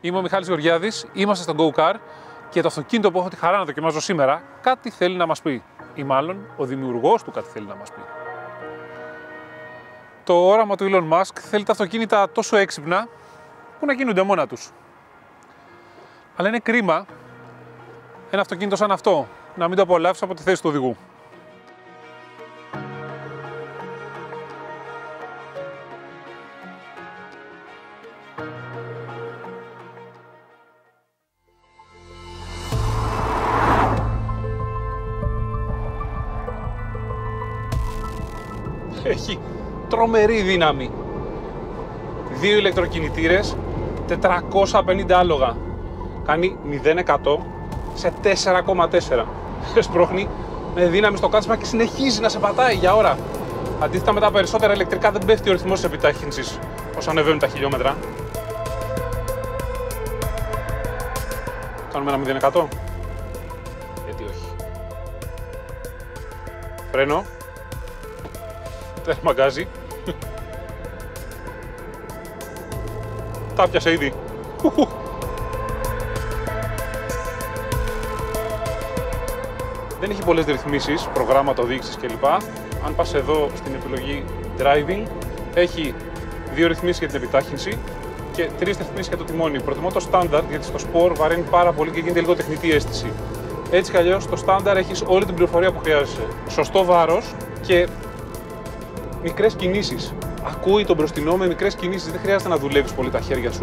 Είμαι ο Μιχάλης Γεωργιάδης, είμαστε στο Go Car και το αυτοκίνητο που έχω τη χαρά να δοκιμάζω σήμερα κάτι θέλει να μας πει. Ή μάλλον ο δημιουργός του κάτι θέλει να μας πει. Το όραμα του Elon Musk θέλει τα αυτοκίνητα τόσο έξυπνα που να κινούνται μόνα τους. Αλλά είναι κρίμα ένα αυτοκίνητο σαν αυτό να μην το απολαύσει από τη θέση του οδηγού. Έχει τρομερή δύναμη. 2 ηλεκτροκινητήρες, 450 άλογα. Κάνει 0% σε 4,4. Σπρώχνει με δύναμη στο κάθισμα και συνεχίζει να σε πατάει για ώρα. Αντίθετα με τα περισσότερα ηλεκτρικά δεν πέφτει ο ρυθμός της επιτάχυνσης όσο ανεβαίνουν τα χιλιόμετρα. Κάνουμε ένα 0%. Γιατί όχι. Φρένο. Δεν μαγκάζει. Τα πιάσε ήδη. Δεν έχει πολλές ρυθμίσεις, προγράμματα οδήγησης κλπ. Αν πας εδώ στην επιλογή Driving, έχει 2 ρυθμίσεις για την επιτάχυνση και 3 ρυθμίσεις για το τιμόνι. Προτιμώ το Standard γιατί στο Sport βαραίνει πάρα πολύ και γίνεται λίγο τεχνητή αίσθηση. Έτσι κι αλλιώς στο Standard έχεις όλη την πληροφορία που χρειάζεσαι. Σωστό βάρος και μικρές κινήσεις. Ακούει τον μπροστινό με μικρές κινήσεις, δεν χρειάζεται να δουλεύεις πολύ τα χέρια σου.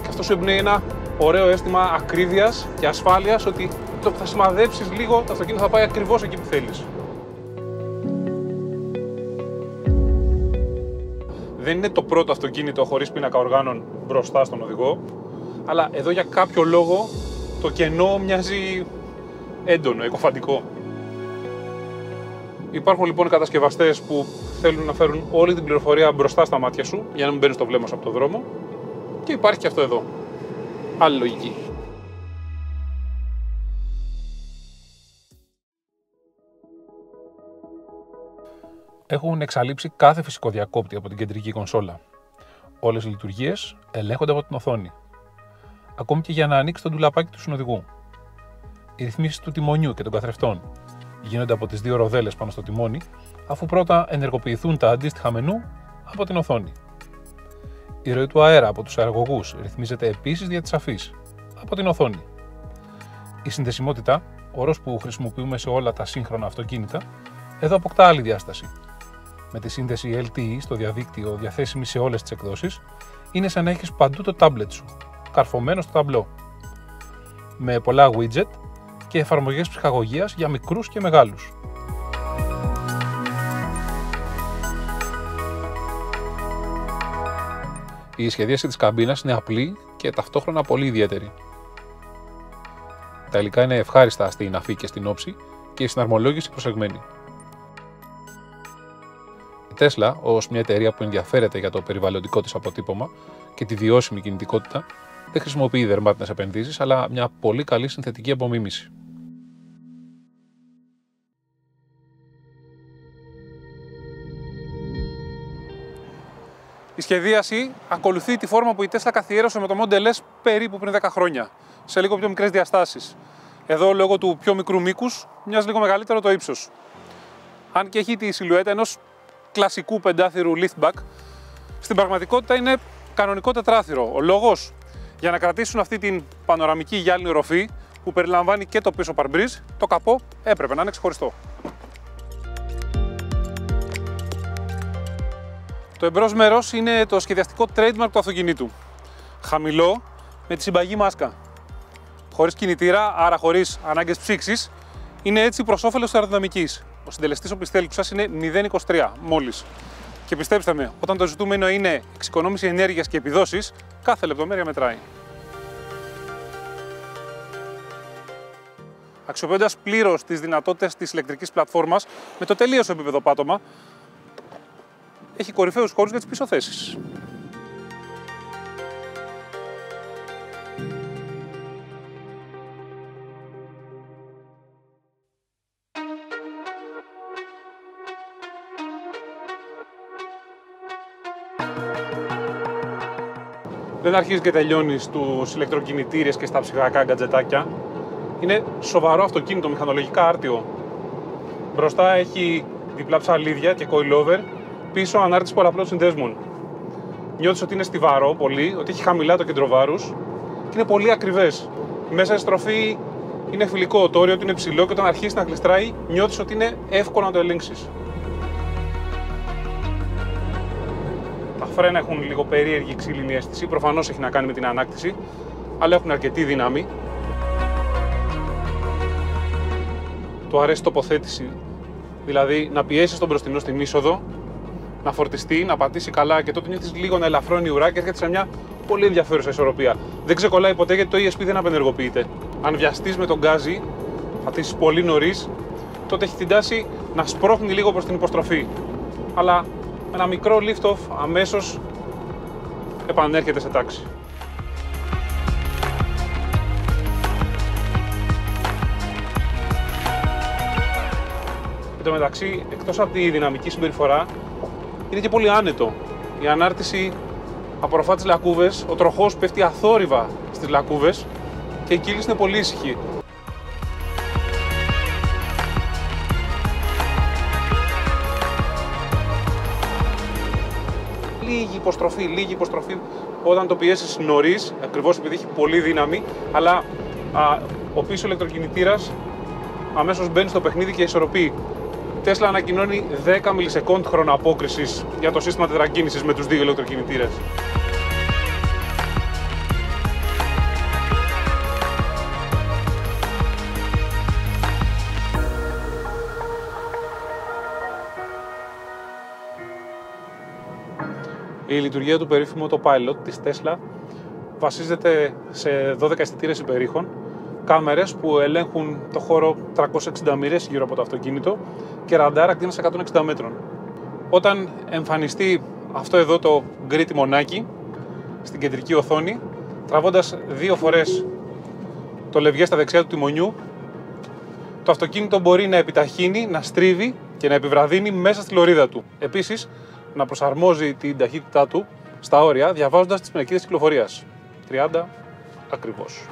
Και αυτό σου εμπνέει ένα ωραίο αίσθημα ακρίβειας και ασφάλειας ότι το που θα σημαδέψεις λίγο, το αυτοκίνητο θα πάει ακριβώς εκεί που θέλεις. Δεν είναι το πρώτο αυτοκίνητο χωρίς πίνακα οργάνων μπροστά στον οδηγό, αλλά εδώ για κάποιο λόγο το κενό μοιάζει έντονο, εκοφαντικό. Υπάρχουν λοιπόν κατασκευαστές που θέλουν να φέρουν όλη την πληροφορία μπροστά στα μάτια σου για να μην μπαίνεις στο βλέμμα σου από το δρόμο. Και υπάρχει και αυτό εδώ. Άλλη λογική. Έχουν εξαλείψει κάθε φυσικό διακόπτη από την κεντρική κονσόλα. Όλες οι λειτουργίες ελέγχονται από την οθόνη. Ακόμη και για να ανοίξει το ντουλαπάκι του συνοδηγού. Οι ρυθμίσεις του τιμονιού και των καθρεφτών γίνονται από τις 2 ροδέλες πάνω στο τιμόνι, αφού πρώτα ενεργοποιηθούν τα αντίστοιχα μενού από την οθόνη. Η ροή του αέρα από τους αεραγωγούς ρυθμίζεται επίσης δια της αφής, από την οθόνη. Η συνδεσιμότητα, όρος που χρησιμοποιούμε σε όλα τα σύγχρονα αυτοκίνητα, εδώ αποκτά άλλη διάσταση. Με τη σύνδεση LTE στο διαδίκτυο διαθέσιμη σε όλες τις εκδόσεις, είναι σαν να έχεις παντού το τάμπλετ σου, καρφωμένο στο ταμπλό. Με πολλά widget και εφαρμογές ψυχαγωγίας για μικρούς και μεγάλους. Η σχεδίαση της καμπίνας είναι απλή και ταυτόχρονα πολύ ιδιαίτερη. Τα υλικά είναι ευχάριστα στην αφή και στην όψη και η συναρμολόγηση προσεγμένη. Η Tesla, ως μια εταιρεία που ενδιαφέρεται για το περιβαλλοντικό της αποτύπωμα και τη βιώσιμη κινητικότητα, δεν χρησιμοποιεί δερμάτινες επενδύσεις, αλλά μια πολύ καλή συνθετική απομίμηση. Η σχεδίαση ακολουθεί τη φόρμα που η Tesla καθιέρωσε με το Model S περίπου πριν 10 χρόνια, σε λίγο πιο μικρές διαστάσεις. Εδώ, λόγω του πιο μικρού μήκους, μοιάζει λίγο μεγαλύτερο το ύψος. Αν και έχει τη σιλουέτα ενός κλασικού πεντάθυρου liftback, στην πραγματικότητα είναι κανονικό τετράθυρο. Ο λόγος? Για να κρατήσουν αυτή την πανοραμική γυάλινη ροφή που περιλαμβάνει και το πίσω παρμπρίζ, το καπό έπρεπε να είναι ξεχωριστό. Το εμπρός μέρος είναι το σχεδιαστικό trademark του αυτοκινήτου. Χαμηλό, με τη συμπαγή μάσκα. Χωρίς κινητήρα, άρα χωρίς ανάγκες ψήξης, είναι έτσι προς όφελος της αεροδυναμικής. Ο συντελεστής οπισθέλκουσας είναι 0,23 μόλις. Και πιστέψτε με, όταν το ζητούμενο είναι εξοικονόμηση ενέργειας και επιδόσεις, κάθε λεπτομέρεια μετράει. Αξιοποιώντας πλήρως τις δυνατότητες της ηλεκτρικής πλατφόρμας, με το τελείως επίπεδο πάτωμα, έχει κορυφαίους χώρους για τις πίσω θέσεις. Δεν αρχίζει και τελειώνει στους ηλεκτροκινητήρες και στα ψηφιακά γκατζετάκια. Είναι σοβαρό αυτοκίνητο, μηχανολογικά άρτιο. Μπροστά έχει διπλά ψαλίδια και coilover, πίσω ανάρτηση πολλαπλών συνδέσμων. Νιώθεις ότι είναι στιβαρό πολύ, ότι έχει χαμηλά το κέντρο βάρους και είναι πολύ ακριβές. Μέσα στη στροφή είναι φιλικό, το όριο του είναι ψηλό και όταν αρχίσει να γλιστράει νιώθεις ότι είναι εύκολο να το ελέγξεις. Τα φρένα έχουν λίγο περίεργη ξύλινη αίσθηση, προφανώς έχει να κάνει με την ανάκτηση, αλλά έχουν αρκετή δύναμη. Του αρέσει η τοποθέτηση, δηλαδή να πιέσεις τον μπροστινό στην είσοδο, να φορτιστεί, να πατήσει καλά και τότε νιώθεις λίγο να ελαφρώνει η ουρά και έρχεται σε μια πολύ ενδιαφέρουσα ισορροπία. Δεν ξεκολλάει ποτέ γιατί το ESP δεν απενεργοποιείται. Αν βιαστείς με τον γκάζι, θα τήσεις πολύ νωρίς, τότε έχει την τάση να σπρώχνει λίγο προς την υποστροφή. Αλλά με ένα μικρό lift-off αμέσως επανέρχεται σε τάξη. Εν τω μεταξύ, εκτός από τη δυναμική συμπεριφορά, είναι και πολύ άνετο. Η ανάρτηση απορροφά τις λακκούβες, ο τροχός πέφτει αθόρυβα στις λακκούβες και η κύληση είναι πολύ ήσυχη. Λίγη υποστροφή όταν το πιέσεις νωρίς, ακριβώς επειδή έχει πολύ δύναμη, αλλά ο πίσω ηλεκτροκινητήρας αμέσως μπαίνει στο παιχνίδι και ισορροπεί. Η Tesla ανακοινώνει 10 μιλισεκόντ χρόνο απόκρισης για το σύστημα τετρακίνησης με τους δύο ηλεκτροκινητήρες. Η λειτουργία του περίφημου Autopilot της Tesla βασίζεται σε 12 αισθητήρες υπερήχων, κάμερες που ελέγχουν το χώρο 360 μοίρες γύρω από το αυτοκίνητο και ραντάρ ακτίνας 160 μέτρων. Όταν εμφανιστεί αυτό εδώ το γκρι τιμονάκι στην κεντρική οθόνη, τραβώντας 2 φορές το λευγέ στα δεξιά του τιμονιού, το αυτοκίνητο μπορεί να επιταχύνει, να στρίβει και να επιβραδύνει μέσα στη λωρίδα του. Επίσης, να προσαρμόζει την ταχύτητά του στα όρια διαβάζοντας τις πινακίδες κυκλοφορίας. 30 ακριβώς.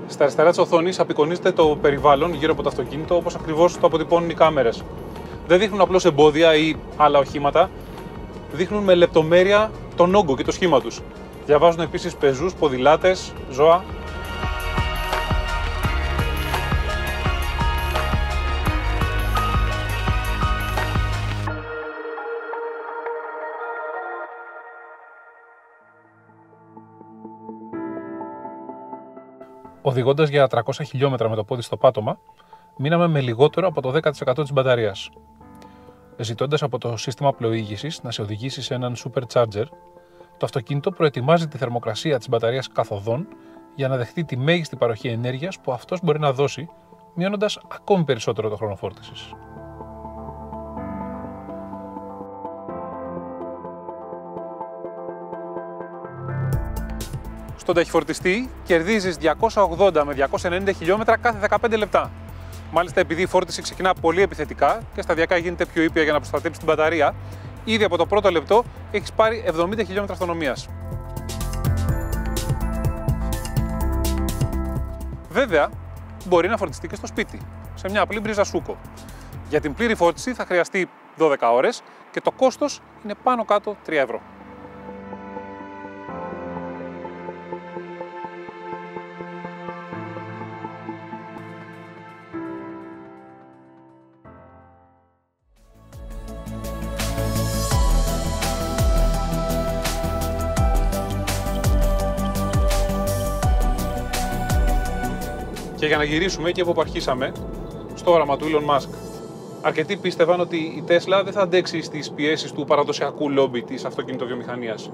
Στα αριστερά της οθόνης απεικονίζεται το περιβάλλον γύρω από το αυτοκίνητο όπως ακριβώς το αποτυπώνουν οι κάμερες. Δεν δείχνουν απλώς εμπόδια ή άλλα οχήματα, δείχνουν με λεπτομέρεια τον όγκο και το σχήμα τους. Διαβάζουν επίσης πεζούς, ποδηλάτες, ζώα. Οδηγώντας για 300 χιλιόμετρα με το πόδι στο πάτωμα, μείναμε με λιγότερο από το 10% της μπαταρίας. Ζητώντας από το σύστημα πλοήγησης να σε οδηγήσει σε έναν supercharger, το αυτοκίνητο προετοιμάζει τη θερμοκρασία της μπαταρίας καθοδόν για να δεχτεί τη μέγιστη παροχή ενέργειας που αυτός μπορεί να δώσει, μειώνοντας ακόμη περισσότερο το χρόνο φόρτισης. Στον ταχυφορτιστή κερδίζεις 280 με 290 χιλιόμετρα κάθε 15 λεπτά. Μάλιστα, επειδή η φόρτιση ξεκινά πολύ επιθετικά και σταδιακά γίνεται πιο ήπια για να προστατέψει την μπαταρία, ήδη από το πρώτο λεπτό έχεις πάρει 70 χιλιόμετρα αυτονομίας. Βέβαια, μπορεί να φορτιστεί και στο σπίτι, σε μια απλή μπρίζα σούκο. Για την πλήρη φόρτιση θα χρειαστεί 12 ώρες και το κόστος είναι πάνω κάτω 3 ευρώ. Και για να γυρίσουμε εκεί από όπου αρχίσαμε, στο όραμα του Elon Musk. Αρκετοί πίστευαν ότι η Tesla δεν θα αντέξει στις πιέσεις του παραδοσιακού λόμπι της αυτοκινητοβιομηχανίας.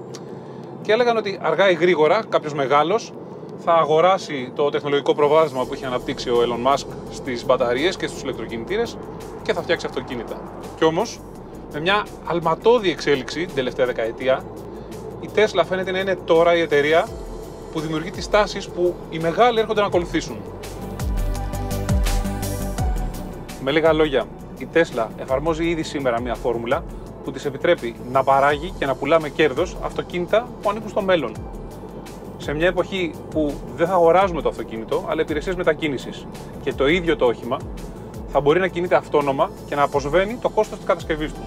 Και έλεγαν ότι αργά ή γρήγορα κάποιος μεγάλος θα αγοράσει το τεχνολογικό προβάδισμα που έχει αναπτύξει ο Elon Musk στις μπαταρίες και στους ηλεκτροκινητήρες και θα φτιάξει αυτοκίνητα. Κι όμως, με μια αλματώδη εξέλιξη την τελευταία δεκαετία, η Tesla φαίνεται να είναι τώρα η εταιρεία που δημιουργεί τις τάσεις που οι μεγάλοι έρχονται να ακολουθήσουν. Με λίγα λόγια, η Tesla εφαρμόζει ήδη σήμερα μια φόρμουλα που της επιτρέπει να παράγει και να πουλά με κέρδος αυτοκίνητα που ανήκουν στο μέλλον. Σε μια εποχή που δεν θα αγοράζουμε το αυτοκίνητο, αλλά υπηρεσίες μετακίνησης και το ίδιο το όχημα θα μπορεί να κινείται αυτόνομα και να αποσβαίνει το κόστος της κατασκευής του.